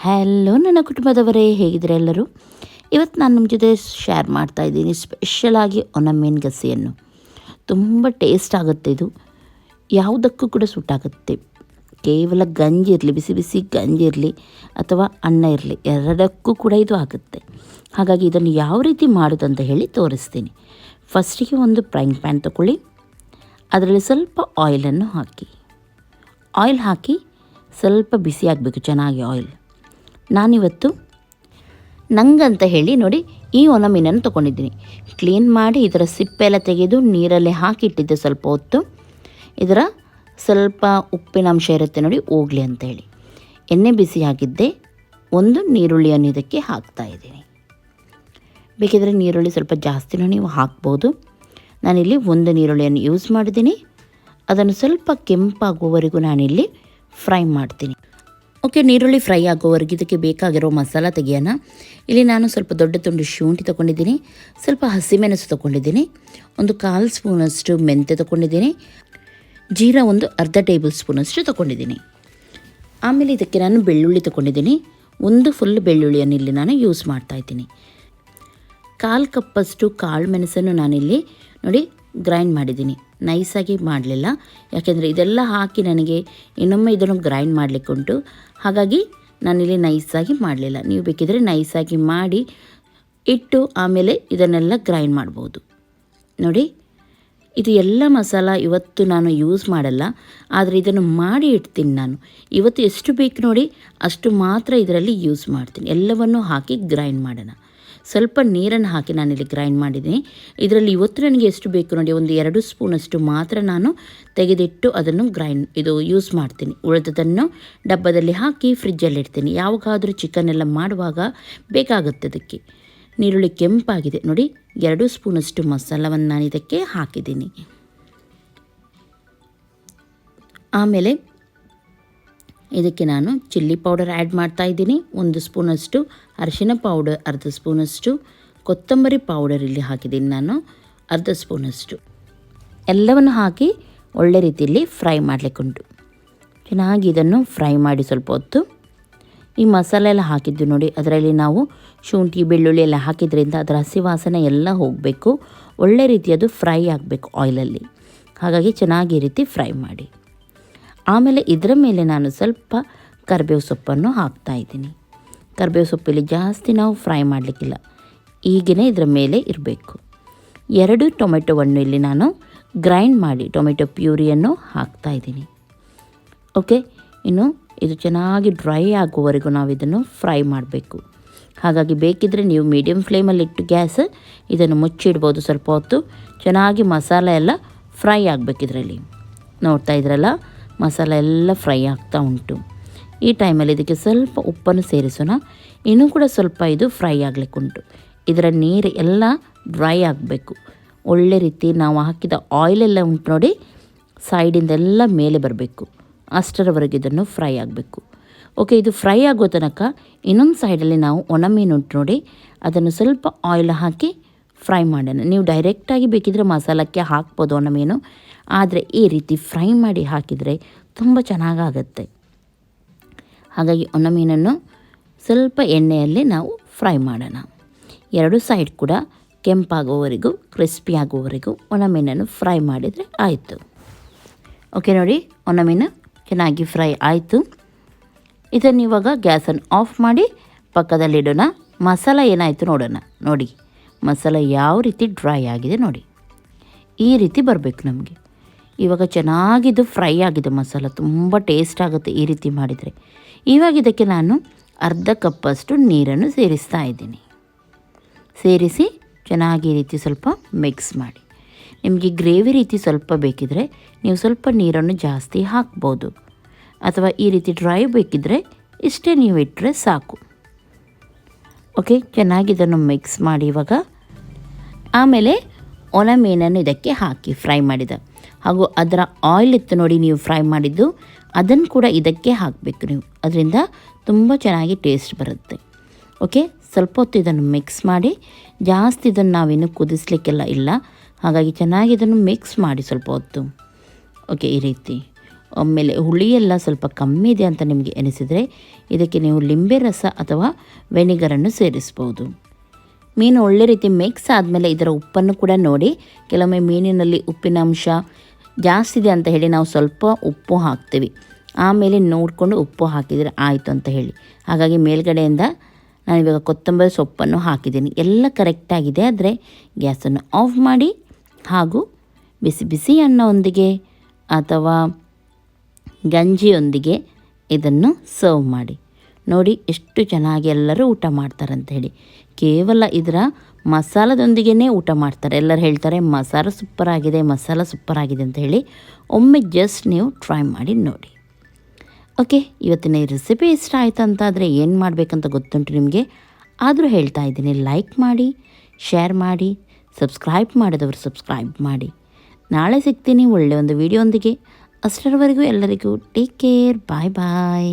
Hello ನನ್ನ ಕುಟುಂಬದವರೇ, ಹೇಗಿದ್ರೆ ಎಲ್ಲರೂ? ಇವತ್ತು ನಾನು ನಿಮ್ಮ ಜೊತೆ ಶೇರ್ ಮಾಡ್ತಾ ಇದ್ದೀನಿ ಸ್ಪೆಷಲಾಗಿ ಒಣಮೀನು ಗಸಿಯನ್ನು. ತುಂಬ ಟೇಸ್ಟ್ ಆಗುತ್ತೆ ಇದು, ಯಾವುದಕ್ಕೂ ಕೂಡ ಸೂಟಾಗುತ್ತೆ. ಕೇವಲ ಗಂಜಿ ಇರಲಿ, ಬಿಸಿ ಬಿಸಿ ಗಂಜಿ ಇರಲಿ ಅಥವಾ ಅನ್ನ ಇರಲಿ, ಎರಡಕ್ಕೂ ಕೂಡ ಇದು ಆಗುತ್ತೆ. ಹಾಗಾಗಿ ಇದನ್ನು ಯಾವ ರೀತಿ ಮಾಡೋದು ಅಂತ ಹೇಳಿ ತೋರಿಸ್ತೀನಿ. ಫಸ್ಟಿಗೆ ಒಂದು ಫ್ರೈಂಗ್ ಪ್ಯಾನ್ ತೊಗೊಳ್ಳಿ, ಅದರಲ್ಲಿ ಸ್ವಲ್ಪ ಆಯಿಲನ್ನು ಹಾಕಿ. ಆಯಿಲ್ ಹಾಕಿ ಸ್ವಲ್ಪ ಬಿಸಿ ಆಗಬೇಕು ಚೆನ್ನಾಗಿ ಆಯಿಲ್. ನಾನಿವತ್ತು ನಂಗಂತ ಹೇಳಿ ನೋಡಿ ಈ ಒಣ ಮೀನನ್ನು ತೊಗೊಂಡಿದ್ದೀನಿ. ಕ್ಲೀನ್ ಮಾಡಿ ಇದರ ಸಿಪ್ಪೆ ಎಲ್ಲ ತೆಗೆದು ನೀರಲ್ಲಿ ಹಾಕಿಟ್ಟಿದ್ದೆ ಸ್ವಲ್ಪ ಹೊತ್ತು. ಇದರ ಸ್ವಲ್ಪ ಉಪ್ಪಿನ ಅಂಶ ಇರುತ್ತೆ ನೋಡಿ, ಹೋಗಲಿ ಅಂತ ಹೇಳಿ ಎಣ್ಣೆ ಬಿಸಿ ಹಾಕಿದ್ದೆ. ಒಂದು ನೀರುಳ್ಳಿಯನ್ನು ಇದಕ್ಕೆ ಹಾಕ್ತಾಯಿದ್ದೀನಿ. ಬೇಕಿದ್ರೆ ನೀರುಳ್ಳಿ ಸ್ವಲ್ಪ ಜಾಸ್ತಿನೂ ನೀವು ಹಾಕ್ಬೋದು. ನಾನಿಲ್ಲಿ ಒಂದು ನೀರುಳ್ಳಿಯನ್ನು ಯೂಸ್ ಮಾಡಿದ್ದೀನಿ. ಅದನ್ನು ಸ್ವಲ್ಪ ಕೆಂಪಾಗುವವರೆಗೂ ನಾನಿಲ್ಲಿ ಫ್ರೈ ಮಾಡ್ತೀನಿ. ಓಕೆ, ನೀರುಳ್ಳಿ ಫ್ರೈ ಆಗೋವರೆಗೆ ಇದಕ್ಕೆ ಬೇಕಾಗಿರೋ ಮಸಾಲ ತೆಗಿಯೋಣ. ಇಲ್ಲಿ ನಾನು ಸ್ವಲ್ಪ ದೊಡ್ಡ ತುಂಡು ಶುಂಠಿ ತೊಗೊಂಡಿದ್ದೀನಿ, ಸ್ವಲ್ಪ ಹಸಿಮೆಣಸು ತೊಗೊಂಡಿದ್ದೀನಿ, ಒಂದು 1/4 ಸ್ಪೂನಷ್ಟು ಮೆಂತ್ಯ ತೊಗೊಂಡಿದ್ದೀನಿ, ಜೀರಾ ಒಂದು ಅರ್ಧ ಟೇಬಲ್ ಸ್ಪೂನಷ್ಟು ತೊಗೊಂಡಿದ್ದೀನಿ. ಆಮೇಲೆ ಇದಕ್ಕೆ ನಾನು ಬೆಳ್ಳುಳ್ಳಿ ತೊಗೊಂಡಿದ್ದೀನಿ. ಒಂದು ಫುಲ್ ಬೆಳ್ಳುಳ್ಳಿಯನ್ನು ಇಲ್ಲಿ ನಾನು ಯೂಸ್ ಮಾಡ್ತಾಯಿದ್ದೀನಿ. 1/4 ಕಪ್ಪಷ್ಟು ಕಾಳು ಮೆಣಸನ್ನು ನಾನಿಲ್ಲಿ ನೋಡಿ ಗ್ರೈಂಡ್ ಮಾಡಿದ್ದೀನಿ. ನೈಸಾಗಿ ಮಾಡಲಿಲ್ಲ, ಯಾಕೆಂದರೆ ಇದೆಲ್ಲ ಹಾಕಿ ನನಗೆ ಇನ್ನೊಮ್ಮೆ ಇದನ್ನು ಗ್ರೈಂಡ್ ಮಾಡಲಿಕ್ಕೆ ಉಂಟು. ಹಾಗಾಗಿ ನಾನಿಲ್ಲಿ ನೈಸಾಗಿ ಮಾಡಲಿಲ್ಲ. ನೀವು ಬೇಕಿದ್ರೆ ನೈಸಾಗಿ ಮಾಡಿ ಇಟ್ಟು ಆಮೇಲೆ ಇದನ್ನೆಲ್ಲ ಗ್ರೈಂಡ್ ಮಾಡ್ಬೋದು. ನೋಡಿ, ಇದು ಎಲ್ಲ ಮಸಾಲ ಇವತ್ತು ನಾನು ಯೂಸ್ ಮಾಡಲ್ಲ, ಆದರೆ ಇದನ್ನು ಮಾಡಿ ಇಡ್ತೀನಿ ನಾನು. ಇವತ್ತು ಎಷ್ಟು ಬೇಕು ನೋಡಿ ಅಷ್ಟು ಮಾತ್ರ ಇದರಲ್ಲಿ ಯೂಸ್ ಮಾಡ್ತೀನಿ. ಎಲ್ಲವನ್ನು ಹಾಕಿ ಗ್ರೈಂಡ್ ಮಾಡೋಣ. ಸ್ವಲ್ಪ ನೀರನ್ನು ಹಾಕಿ ನಾನಿಲ್ಲಿ ಗ್ರೈಂಡ್ ಮಾಡಿದ್ದೀನಿ. ಇದರಲ್ಲಿ ಇವತ್ತು ನನಗೆ ಎಷ್ಟು ಬೇಕು ನೋಡಿ, ಒಂದು 2 ಸ್ಪೂನಷ್ಟು ಮಾತ್ರ ನಾನು ತೆಗೆದಿಟ್ಟು ಅದನ್ನು ಯೂಸ್ ಮಾಡ್ತೀನಿ. ಉಳಿದದನ್ನು ಡಬ್ಬದಲ್ಲಿ ಹಾಕಿ ಫ್ರಿಜ್ಜಲ್ಲಿ ಇಡ್ತೀನಿ. ಯಾವಾಗಾದರೂ ಚಿಕನ್ ಎಲ್ಲ ಮಾಡುವಾಗ ಬೇಕಾಗುತ್ತೆ ಅದಕ್ಕೆ. ನೀರುಳ್ಳಿ ಕೆಂಪಾಗಿದೆ ನೋಡಿ, 2 ಸ್ಪೂನಷ್ಟು ಮಸಾಲವನ್ನು ನಾನು ಇದಕ್ಕೆ ಹಾಕಿದ್ದೀನಿ. ಆಮೇಲೆ ಇದಕ್ಕೆ ನಾನು ಚಿಲ್ಲಿ ಪೌಡರ್ ಆ್ಯಡ್ ಮಾಡ್ತಾಯಿದ್ದೀನಿ. 1 ಸ್ಪೂನಷ್ಟು ಅರಿಶಿನ ಪೌಡರ್, ಅರ್ಧ ಸ್ಪೂನಷ್ಟು ಕೊತ್ತಂಬರಿ ಪೌಡರ್ ಇಲ್ಲಿ ಹಾಕಿದ್ದೀನಿ ನಾನು, ಅರ್ಧ ಸ್ಪೂನಷ್ಟು. ಎಲ್ಲವನ್ನು ಹಾಕಿ ಒಳ್ಳೆ ರೀತಿಯಲ್ಲಿ ಫ್ರೈ ಮಾಡಲಿಕ್ಕುಂಟು. ಚೆನ್ನಾಗಿ ಇದನ್ನು ಫ್ರೈ ಮಾಡಿ ಸ್ವಲ್ಪ ಹೊತ್ತು. ಈ ಮಸಾಲೆ ಎಲ್ಲ ಹಾಕಿದ್ದು ನೋಡಿ, ಅದರಲ್ಲಿ ನಾವು ಶುಂಠಿ ಬೆಳ್ಳುಳ್ಳಿ ಎಲ್ಲ ಹಾಕಿದ್ರಿಂದ ಅದರ ಹಸಿ ವಾಸನೆ ಎಲ್ಲ ಹೋಗಬೇಕು. ಒಳ್ಳೆ ರೀತಿ ಅದು ಫ್ರೈ ಆಗಬೇಕು ಆಯಿಲಲ್ಲಿ. ಹಾಗಾಗಿ ಚೆನ್ನಾಗಿ ಈ ರೀತಿ ಫ್ರೈ ಮಾಡಿ. ಆಮೇಲೆ ಇದರ ಮೇಲೆ ನಾನು ಸ್ವಲ್ಪ ಕರಿಬೇವು ಸೊಪ್ಪನ್ನು ಹಾಕ್ತಾಯಿದ್ದೀನಿ. ಕರಿಬೇವು ಸೊಪ್ಪಲ್ಲಿ ಜಾಸ್ತಿ ನಾವು ಫ್ರೈ ಮಾಡಲಿಕ್ಕಿಲ್ಲ, ಈಗೇ ಇದರ ಮೇಲೆ ಇರಬೇಕು. 2 ಟೊಮೆಟೊವನ್ನು ಇಲ್ಲಿ ನಾನು ಗ್ರೈಂಡ್ ಮಾಡಿ ಟೊಮೆಟೊ ಪ್ಯೂರಿಯನ್ನು ಹಾಕ್ತಾಯಿದ್ದೀನಿ. ಓಕೆ, ಇನ್ನು ಇದು ಚೆನ್ನಾಗಿ ಡ್ರೈ ಆಗುವವರೆಗೂ ನಾವು ಇದನ್ನು ಫ್ರೈ ಮಾಡಬೇಕು. ಹಾಗಾಗಿ ಬೇಕಿದ್ದರೆ ನೀವು ಮೀಡಿಯಮ್ ಫ್ಲೇಮಲ್ಲಿಟ್ಟು ಗ್ಯಾಸ್ ಇದನ್ನು ಮುಚ್ಚಿಡ್ಬೋದು. ಸ್ವಲ್ಪ ಹೊತ್ತು ಚೆನ್ನಾಗಿ ಮಸಾಲೆ ಎಲ್ಲ ಫ್ರೈ ಆಗಬೇಕು. ಇದರಲ್ಲಿ ನೋಡ್ತಾ ಇದ್ರಲ್ಲ, ಮಸಾಲೆ ಎಲ್ಲ ಫ್ರೈ ಆಗ್ತಾ ಉಂಟು. ಈ ಟೈಮಲ್ಲಿ ಇದಕ್ಕೆ ಸ್ವಲ್ಪ ಉಪ್ಪನ್ನು ಸೇರಿಸೋಣ. ಇನ್ನೂ ಕೂಡ ಸ್ವಲ್ಪ ಇದು ಫ್ರೈ ಆಗಲಿಕ್ಕುಂಟು. ಇದರ ನೀರು ಎಲ್ಲ ಡ್ರೈ ಆಗಬೇಕು. ಒಳ್ಳೆ ರೀತಿ ನಾವು ಹಾಕಿದ ಆಯಿಲೆಲ್ಲ ಉಂಟು ನೋಡಿ, ಸೈಡಿಂದೆಲ್ಲ ಮೇಲೆ ಬರಬೇಕು. ಅಷ್ಟರವರೆಗೆ ಇದನ್ನು ಫ್ರೈ ಆಗಬೇಕು. ಓಕೆ, ಇದು ಫ್ರೈ ಆಗೋ ತನಕ ಇನ್ನೊಂದು ಸೈಡಲ್ಲಿ ನಾವು ಒಣ ಮೀನು ಉಂಟು ನೋಡಿ, ಅದನ್ನು ಸ್ವಲ್ಪ ಆಯಿಲ್ ಹಾಕಿ ಫ್ರೈ ಮಾಡೋಣ. ನೀವು ಡೈರೆಕ್ಟಾಗಿ ಬೇಕಿದ್ರೆ ಮಸಾಲಕ್ಕೆ ಹಾಕ್ಬೋದು ಒಣ ಮೀನು, ಆದರೆ ಈ ರೀತಿ ಫ್ರೈ ಮಾಡಿ ಹಾಕಿದರೆ ತುಂಬ ಚೆನ್ನಾಗಾಗತ್ತೆ. ಹಾಗಾಗಿ ಒಣ ಮೀನನ್ನು ಸ್ವಲ್ಪ ಎಣ್ಣೆಯಲ್ಲಿ ನಾವು ಫ್ರೈ ಮಾಡೋಣ. 2 ಸೈಡ್ ಕೂಡ ಕೆಂಪಾಗುವವರೆಗೂ, ಕ್ರಿಸ್ಪಿ ಆಗುವವರೆಗೂ ಒಣ ಮೀನನ್ನು ಫ್ರೈ ಮಾಡಿದರೆ ಆಯಿತು. ಓಕೆ ನೋಡಿ, ಒಣ ಮೀನು ಚೆನ್ನಾಗಿ ಫ್ರೈ ಆಯಿತು. ಇದನ್ನು ಇವಾಗ ಗ್ಯಾಸನ್ನು ಆಫ್ ಮಾಡಿ ಪಕ್ಕದಲ್ಲಿಡೋಣ. ಮಸಾಲ ಏನಾಯಿತು ನೋಡೋಣ. ನೋಡಿ, ಮಸಾಲ ಯಾವ ರೀತಿ ಡ್ರೈ ಆಗಿದೆ ನೋಡಿ, ಈ ರೀತಿ ಬರಬೇಕು ನಮಗೆ. ಇವಾಗ ಚೆನ್ನಾಗಿದು ಫ್ರೈ ಆಗಿದೆ ಮಸಾಲ, ತುಂಬ ಟೇಸ್ಟ್ ಆಗುತ್ತೆ ಈ ರೀತಿ ಮಾಡಿದರೆ. ಇವಾಗ ಇದಕ್ಕೆ ನಾನು ಅರ್ಧ ಕಪ್ಪಷ್ಟು ನೀರನ್ನು ಸೇರಿಸ್ತಾ ಇದ್ದೀನಿ. ಸೇರಿಸಿ ಚೆನ್ನಾಗಿ ಈ ರೀತಿ ಸ್ವಲ್ಪ ಮಿಕ್ಸ್ ಮಾಡಿ. ನಿಮಗೆ ಗ್ರೇವಿ ರೀತಿ ಸ್ವಲ್ಪ ಬೇಕಿದ್ದರೆ ನೀವು ಸ್ವಲ್ಪ ನೀರನ್ನು ಜಾಸ್ತಿ ಹಾಕ್ಬೋದು, ಅಥವಾ ಈ ರೀತಿ ಡ್ರೈ ಬೇಕಿದ್ದರೆ ಇಷ್ಟೇ ನೀವು ಇಟ್ಟರೆ ಸಾಕು. ಓಕೆ, ಚೆನ್ನಾಗಿ ಇದನ್ನು ಮಿಕ್ಸ್ ಮಾಡಿ. ಇವಾಗ ಆಮೇಲೆ ಒಣ ಮೀನನ್ನು ಇದಕ್ಕೆ ಹಾಕಿ ಫ್ರೈ ಮಾಡಿದ, ಹಾಗೂ ಅದರ ಆಯಿಲ್ ಇತ್ತು ನೋಡಿ ನೀವು ಫ್ರೈ ಮಾಡಿದ್ದು, ಅದನ್ನು ಕೂಡ ಇದಕ್ಕೆ ಹಾಕಬೇಕು ನೀವು. ಅದರಿಂದ ತುಂಬ ಚೆನ್ನಾಗಿ ಟೇಸ್ಟ್ ಬರುತ್ತೆ. ಓಕೆ, ಸ್ವಲ್ಪ ಹೊತ್ತು ಇದನ್ನು ಮಿಕ್ಸ್ ಮಾಡಿ. ಜಾಸ್ತಿ ಇದನ್ನು ನಾವಿನ್ನು ಕುದಿಸ್ಲಿಕ್ಕೆಲ್ಲ ಇಲ್ಲ, ಹಾಗಾಗಿ ಚೆನ್ನಾಗಿ ಇದನ್ನು ಮಿಕ್ಸ್ ಮಾಡಿ ಸ್ವಲ್ಪ ಹೊತ್ತು. ಓಕೆ, ಈ ರೀತಿ ಆಮೇಲೆ ಹುಳಿಯೆಲ್ಲ ಸ್ವಲ್ಪ ಕಮ್ಮಿ ಇದೆ ಅಂತ ನಿಮಗೆ ಎನಿಸಿದರೆ ಇದಕ್ಕೆ ನೀವು ಲಿಂಬೆ ರಸ ಅಥವಾ ವೆನಿಗರನ್ನು ಸೇರಿಸ್ಬೋದು. ಮೀನು ಒಳ್ಳೆ ರೀತಿ ಮಿಕ್ಸ್ ಆದಮೇಲೆ ಇದರ ಉಪ್ಪನ್ನು ಕೂಡ ನೋಡಿ. ಕೆಲವೊಮ್ಮೆ ಮೀನಿನಲ್ಲಿ ಉಪ್ಪಿನ ಅಂಶ ಜಾಸ್ತಿ ಇದೆ ಅಂತ ಹೇಳಿ ನಾವು ಸ್ವಲ್ಪ ಉಪ್ಪು ಹಾಕ್ತೀವಿ, ಆಮೇಲೆ ನೋಡಿಕೊಂಡು ಉಪ್ಪು ಹಾಕಿದರೆ ಆಯಿತು ಅಂತ ಹೇಳಿ. ಹಾಗಾಗಿ ಮೇಲ್ಗಡೆಯಿಂದ ನಾನಿವಾಗ ಕೊತ್ತಂಬರಿ ಸೊಪ್ಪನ್ನು ಹಾಕಿದ್ದೀನಿ. ಎಲ್ಲ ಕರೆಕ್ಟಾಗಿದೆ. ಆದರೆ ಗ್ಯಾಸನ್ನು ಆಫ್ ಮಾಡಿ ಹಾಗೂ ಬಿಸಿ ಬಿಸಿ ಅನ್ನದೊಂದಿಗೆ ಅಥವಾ ಗಂಜಿಯೊಂದಿಗೆ ಇದನ್ನು ಸರ್ವ್ ಮಾಡಿ. ನೋಡಿ ಎಷ್ಟು ಚೆನ್ನಾಗಿ ಎಲ್ಲರೂ ಊಟ ಮಾಡ್ತಾರಂತ ಹೇಳಿ. ಕೇವಲ ಇದರ ಮಸಾಲದೊಂದಿಗೇ ಊಟ ಮಾಡ್ತಾರೆ. ಎಲ್ಲರೂ ಹೇಳ್ತಾರೆ ಮಸಾಲ ಸೂಪರಾಗಿದೆ ಅಂತ ಹೇಳಿ. ಒಮ್ಮೆ ಜಸ್ಟ್ ನೀವು ಟ್ರೈ ಮಾಡಿ ನೋಡಿ. ಓಕೆ, ಇವತ್ತಿನ ಈ ರೆಸಿಪಿ ಇಷ್ಟ ಆಯಿತು ಅಂತಾದರೆ ಏನು ಮಾಡಬೇಕಂತ ಗೊತ್ತುಂಟು ನಿಮಗೆ. ಆದರೂ ಹೇಳ್ತಾ ಇದ್ದೀನಿ, ಲೈಕ್ ಮಾಡಿ, ಶೇರ್ ಮಾಡಿ, ಸಬ್ಸ್ಕ್ರೈಬ್ ಮಾಡಿದವರು ಸಬ್ಸ್ಕ್ರೈಬ್ ಮಾಡಿ. ನಾಳೆ ಸಿಗ್ತೀನಿ ಒಳ್ಳೆಯ ಒಂದು ವಿಡಿಯೋಂದಿಗೆ. ಅಷ್ಟರವರೆಗೂ ಎಲ್ಲರಿಗೂ ಟೇಕ್ ಕೇರ್. ಬಾಯ್ ಬಾಯ್.